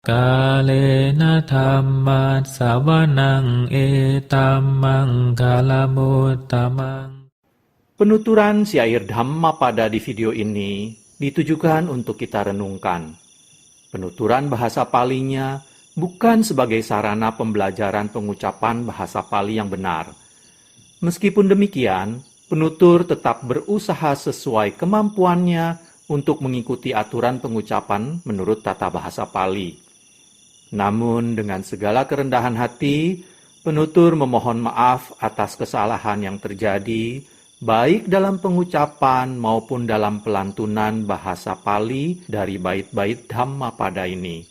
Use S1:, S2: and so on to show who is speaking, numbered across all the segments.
S1: Kalena dhammat sawanang etammang kalamutamang.
S2: Penuturan syair Dhammapada di video ini ditujukan untuk kita renungkan. Penuturan bahasa Palinya bukan sebagai sarana pembelajaran pengucapan bahasa Pali yang benar. Meskipun demikian, penutur tetap berusaha sesuai kemampuannya untuk mengikuti aturan pengucapan menurut tata bahasa Pali. Namun dengan segala kerendahan hati, penutur memohon maaf atas kesalahan yang terjadi, baik dalam pengucapan maupun dalam pelantunan bahasa Pali dari bait-bait Dhammapada ini.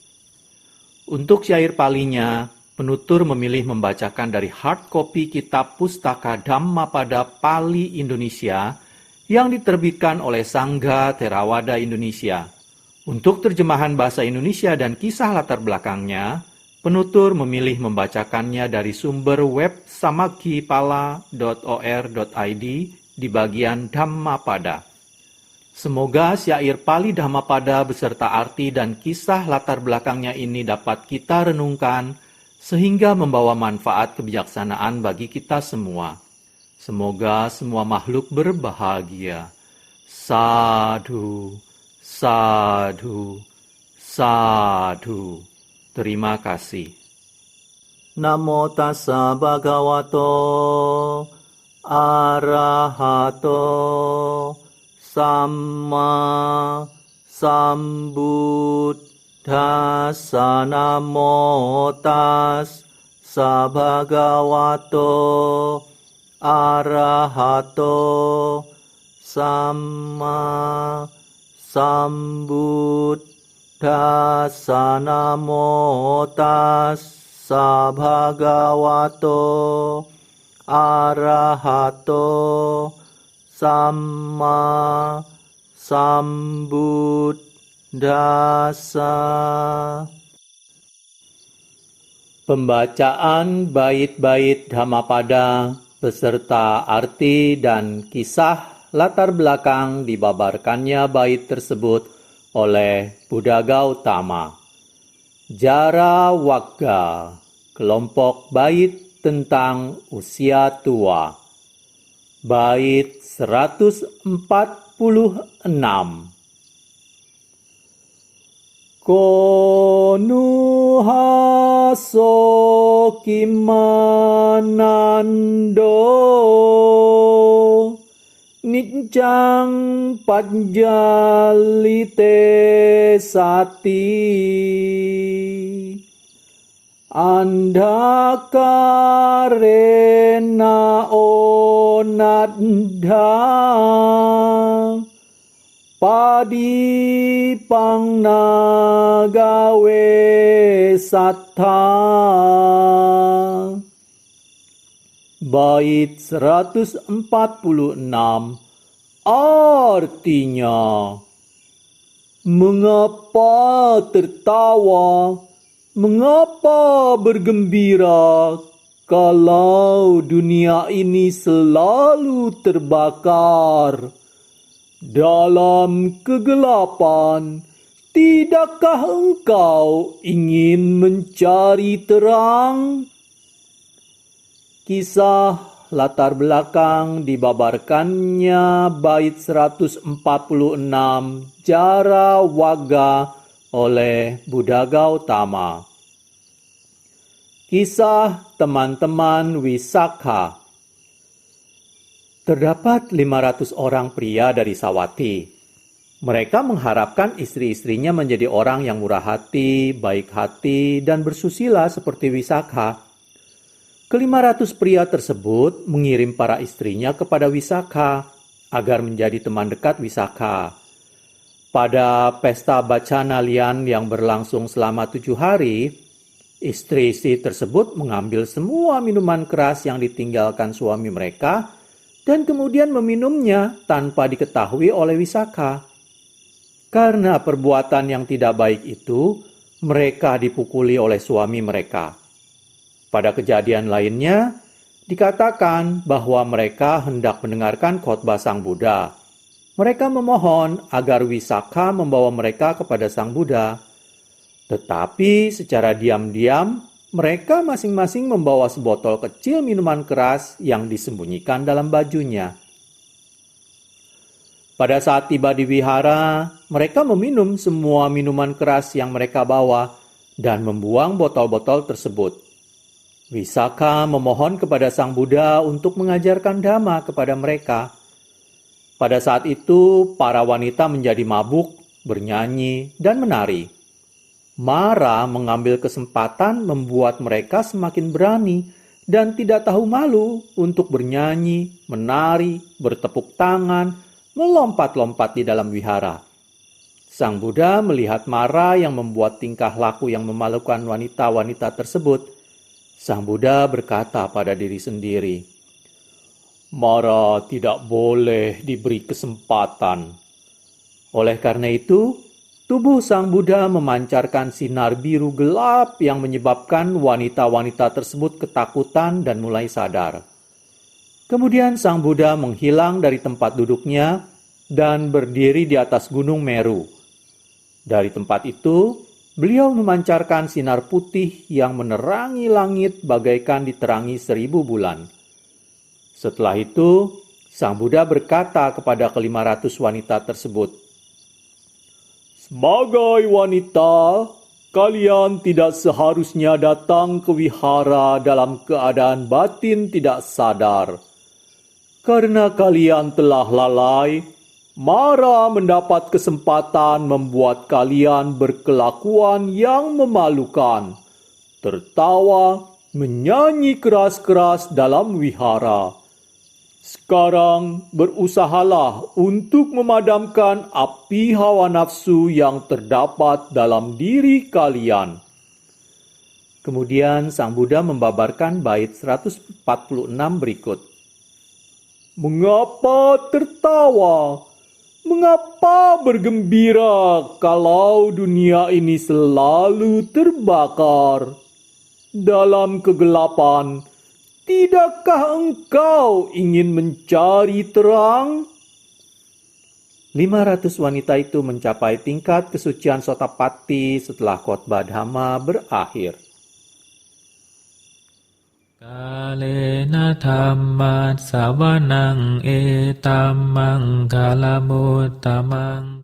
S2: Untuk syair Palinya, penutur memilih membacakan dari hard copy kitab Pustaka Dhammapada Pali Indonesia yang diterbitkan oleh Sangga Theravada Indonesia. Untuk terjemahan bahasa Indonesia dan kisah latar belakangnya, penutur memilih membacakannya dari sumber web samakkhipala.or.id di bagian Dhammapada. Semoga syair Pali Dhammapada beserta arti dan kisah latar belakangnya ini dapat kita renungkan sehingga membawa manfaat kebijaksanaan bagi kita semua. Semoga semua makhluk berbahagia. Sadhu. Sadhu, sadhu. Terima kasih. Namo tassa bhagavato arahato samma sambuddhassa. Namo tassa bhagavato arahato samma sambuddhassa. Namo tassa bhagavato arahato samma sambuddhassa. Pembacaan bait-bait Dhammapada beserta arti dan kisah latar belakang dibabarkannya bait tersebut oleh Buddha Gautama. Jara Wagga, kelompok bait tentang usia tua. Bait 146. Konuhaso kimanando Nijjang panjalite sati andakarena onadha padipangna gawe sattha. Bait 146 artinya, mengapa tertawa, mengapa bergembira kalau dunia ini selalu terbakar dalam kegelapan? Tidakkah engkau ingin mencari terang? Kisah latar belakang dibabarkannya bait 146 Jara Wagga oleh Buddha Gautama. Kisah teman-teman Wisakha. Terdapat 500 orang pria dari Sawati. Mereka mengharapkan istri-istrinya menjadi orang yang murah hati, baik hati, dan bersusila seperti Wisakha. Ke-500 pria tersebut mengirim para istrinya kepada Wisakha agar menjadi teman dekat Wisakha. Pada pesta Bacanalian yang berlangsung selama 7 hari, istri-istri tersebut mengambil semua minuman keras yang ditinggalkan suami mereka dan kemudian meminumnya tanpa diketahui oleh Wisakha. Karena perbuatan yang tidak baik itu, mereka dipukuli oleh suami mereka. Pada kejadian lainnya, dikatakan bahwa mereka hendak mendengarkan khotbah Sang Buddha. Mereka memohon agar Wisakha membawa mereka kepada Sang Buddha. Tetapi secara diam-diam, mereka masing-masing membawa sebotol kecil minuman keras yang disembunyikan dalam bajunya. Pada saat tiba di wihara, mereka meminum semua minuman keras yang mereka bawa dan membuang botol-botol tersebut. Visakha memohon kepada Sang Buddha untuk mengajarkan Dhamma kepada mereka. Pada saat itu, para wanita menjadi mabuk, bernyanyi, dan menari. Mara mengambil kesempatan membuat mereka semakin berani dan tidak tahu malu untuk bernyanyi, menari, bertepuk tangan, melompat-lompat di dalam wihara. Sang Buddha melihat Mara yang membuat tingkah laku yang memalukan wanita-wanita tersebut. Sang Buddha berkata pada diri sendiri, "Mara tidak boleh diberi kesempatan." Oleh karena itu, tubuh Sang Buddha memancarkan sinar biru gelap yang menyebabkan wanita-wanita tersebut ketakutan dan mulai sadar. Kemudian Sang Buddha menghilang dari tempat duduknya dan berdiri di atas Gunung Meru. Dari tempat itu, beliau memancarkan sinar putih yang menerangi langit bagaikan diterangi 1000 bulan. Setelah itu, Sang Buddha berkata kepada ke-500 wanita tersebut, "Sebagai wanita, kalian tidak seharusnya datang ke wihara dalam keadaan batin tidak sadar. Karena kalian telah lalai, Mara mendapat kesempatan membuat kalian berkelakuan yang memalukan, tertawa, menyanyi keras-keras dalam wihara. Sekarang berusahalah untuk memadamkan api hawa nafsu yang terdapat dalam diri kalian." Kemudian Sang Buddha membabarkan bait 146 berikut. "Mengapa tertawa? Mengapa bergembira kalau dunia ini selalu terbakar? Dalam kegelapan, tidakkah engkau ingin mencari terang?" 500 wanita itu mencapai tingkat kesucian Sotapatti setelah khotbah Dhamma berakhir.
S1: Kalena dhamma savanang etammang kalamutamang